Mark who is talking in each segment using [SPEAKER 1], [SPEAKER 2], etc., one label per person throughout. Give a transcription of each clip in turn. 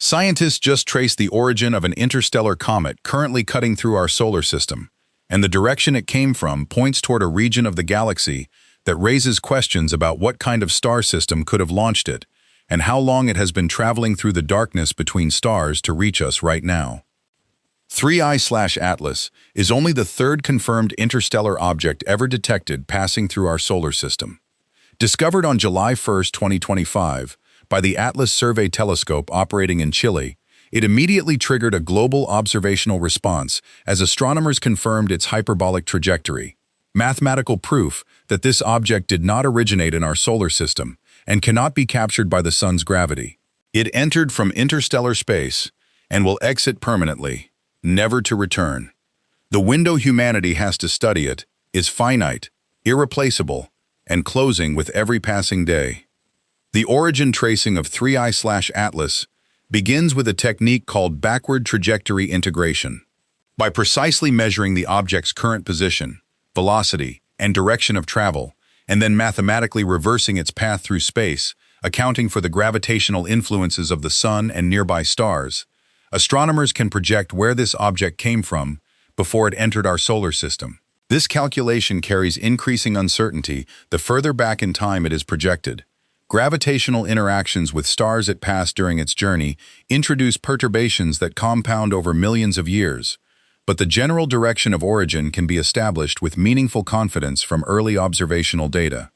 [SPEAKER 1] Scientists just traced the origin of an interstellar comet currently cutting through our solar system, and the direction it came from points toward a region of the galaxy that raises questions about what kind of star system could have launched it, and how long it has been traveling through the darkness between stars to reach us right now. 3I/Atlas is only the third confirmed interstellar object ever detected passing through our solar system. Discovered on July 1, 2025, by the Atlas Survey Telescope operating in Chile, it immediately triggered a global observational response as astronomers confirmed its hyperbolic trajectory, mathematical proof that this object did not originate in our solar system and cannot be captured by the sun's gravity. It entered from interstellar space and will exit permanently, never to return. The window humanity has to study it is finite, irreplaceable, and closing with every passing day. The origin tracing of 3I/Atlas begins with a technique called backward trajectory integration. By precisely measuring the object's current position, velocity, and direction of travel, and then mathematically reversing its path through space, accounting for the gravitational influences of the sun and nearby stars, astronomers can project where this object came from before it entered our solar system. This calculation carries increasing uncertainty the further back in time it is projected. Gravitational interactions with stars it passed during its journey introduce perturbations that compound over millions of years, but the general direction of origin can be established with meaningful confidence from early observational data.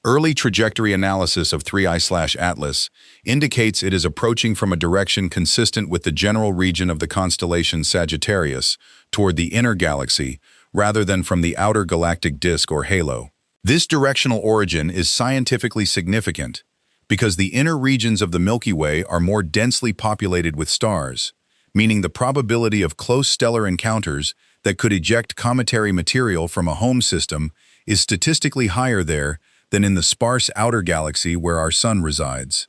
[SPEAKER 1] Early trajectory analysis of 3I/Atlas indicates it is approaching from a direction consistent with the general region of the constellation Sagittarius toward the inner galaxy rather than from the outer galactic disk or halo. This directional origin is scientifically significant because the inner regions of the Milky Way are more densely populated with stars, meaning the probability of close stellar encounters that could eject cometary material from a home system is statistically higher there than in the sparse outer galaxy where our sun resides.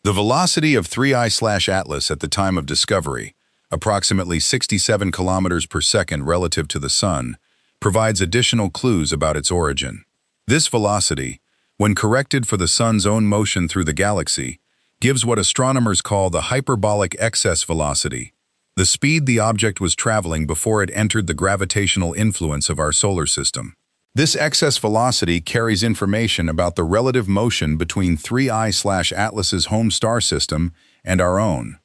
[SPEAKER 1] The velocity of 3I/Atlas at the time of discovery, approximately 67 kilometers per second relative to the sun, provides additional clues about its origin. This velocity, when corrected for the sun's own motion through the galaxy, gives what astronomers call the hyperbolic excess velocity, the speed the object was traveling before it entered the gravitational influence of our solar system. This excess velocity carries information about the relative motion between 3I/Atlas's home star system and our own.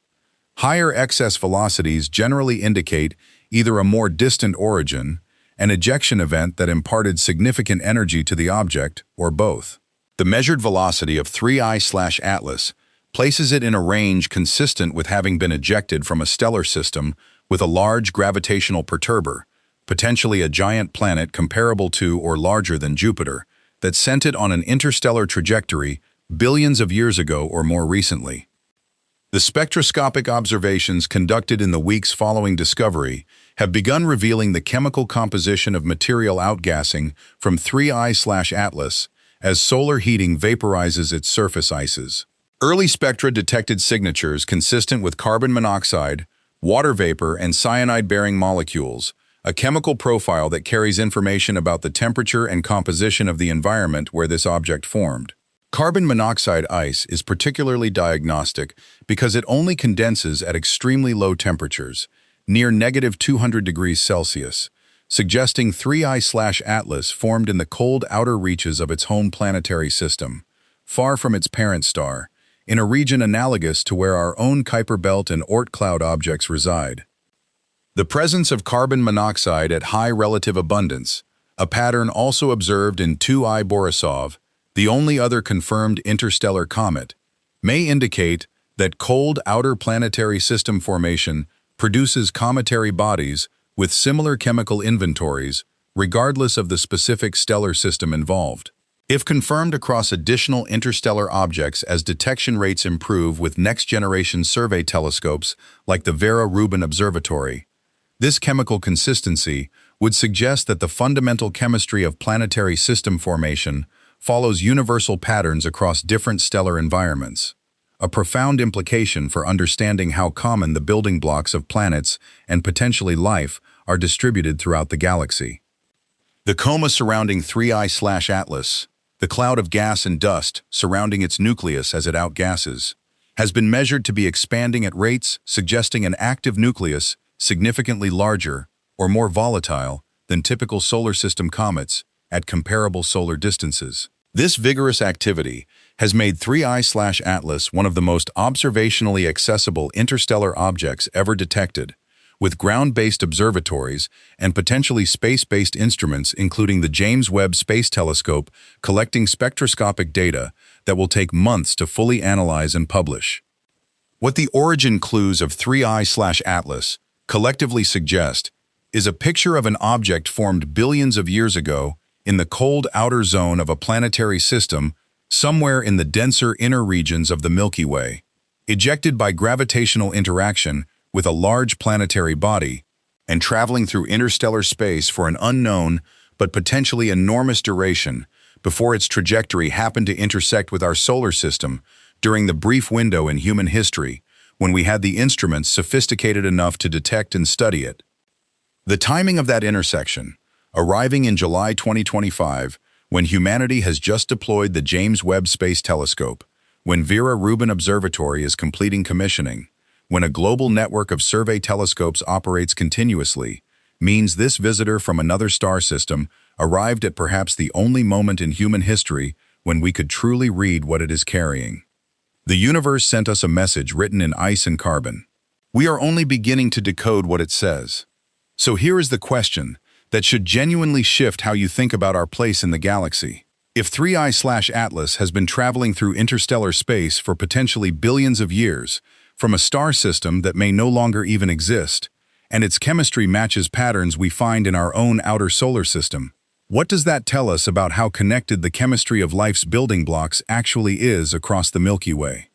[SPEAKER 1] Higher excess velocities generally indicate either a more distant origin, an ejection event that imparted significant energy to the object, or both. The measured velocity of 3I/Atlas places it in a range consistent with having been ejected from a stellar system with a large gravitational perturber, potentially a giant planet comparable to or larger than Jupiter, that sent it on an interstellar trajectory billions of years ago or more recently. The spectroscopic observations conducted in the weeks following discovery have begun revealing the chemical composition of material outgassing from 3I/Atlas as solar heating vaporizes its surface ices. Early spectra detected signatures consistent with carbon monoxide, water vapor, and cyanide-bearing molecules, a chemical profile that carries information about the temperature and composition of the environment where this object formed. Carbon monoxide ice is particularly diagnostic because it only condenses at extremely low temperatures, near -200 degrees Celsius, suggesting 3I/Atlas formed in the cold outer reaches of its home planetary system, far from its parent star, in a region analogous to where our own Kuiper Belt and Oort cloud objects reside. The presence of carbon monoxide at high relative abundance, a pattern also observed in 2I Borisov, the only other confirmed interstellar comet, may indicate that cold outer planetary system formation produces cometary bodies with similar chemical inventories, regardless of the specific stellar system involved. If confirmed across additional interstellar objects as detection rates improve with next-generation survey telescopes like the Vera Rubin Observatory, this chemical consistency would suggest that the fundamental chemistry of planetary system formation follows universal patterns across different stellar environments, a profound implication for understanding how common the building blocks of planets and potentially life are distributed throughout the galaxy. The coma surrounding 3I/Atlas, the cloud of gas and dust surrounding its nucleus as it outgasses, has been measured to be expanding at rates suggesting an active nucleus significantly larger or more volatile than typical solar system comets at comparable solar distances. This vigorous activity has made 3I/Atlas one of the most observationally accessible interstellar objects ever detected, with ground-based observatories and potentially space-based instruments including the James Webb Space Telescope collecting spectroscopic data that will take months to fully analyze and publish. What the origin clues of 3I/Atlas collectively suggest is a picture of an object formed billions of years ago in the cold outer zone of a planetary system somewhere in the denser inner regions of the Milky Way, ejected by gravitational interaction with a large planetary body, and traveling through interstellar space for an unknown but potentially enormous duration before its trajectory happened to intersect with our solar system during the brief window in human history when we had the instruments sophisticated enough to detect and study it. The timing of that intersection, arriving in July 2025, when humanity has just deployed the James Webb Space Telescope, when Vera Rubin Observatory is completing commissioning, when a global network of survey telescopes operates continuously, means this visitor from another star system arrived at perhaps the only moment in human history when we could truly read what it is carrying. The universe sent us a message written in ice and carbon. We are only beginning to decode what it says. So here is the question that should genuinely shift how you think about our place in the galaxy. If 3I/Atlas has been traveling through interstellar space for potentially billions of years, from a star system that may no longer even exist, and its chemistry matches patterns we find in our own outer solar system, what does that tell us about how connected the chemistry of life's building blocks actually is across the Milky Way?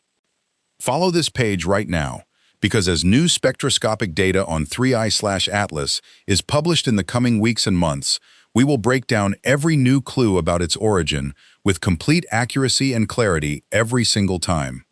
[SPEAKER 1] Follow this page right now, because as new spectroscopic data on 3I/Atlas is published in the coming weeks and months, we will break down every new clue about its origin with complete accuracy and clarity every single time.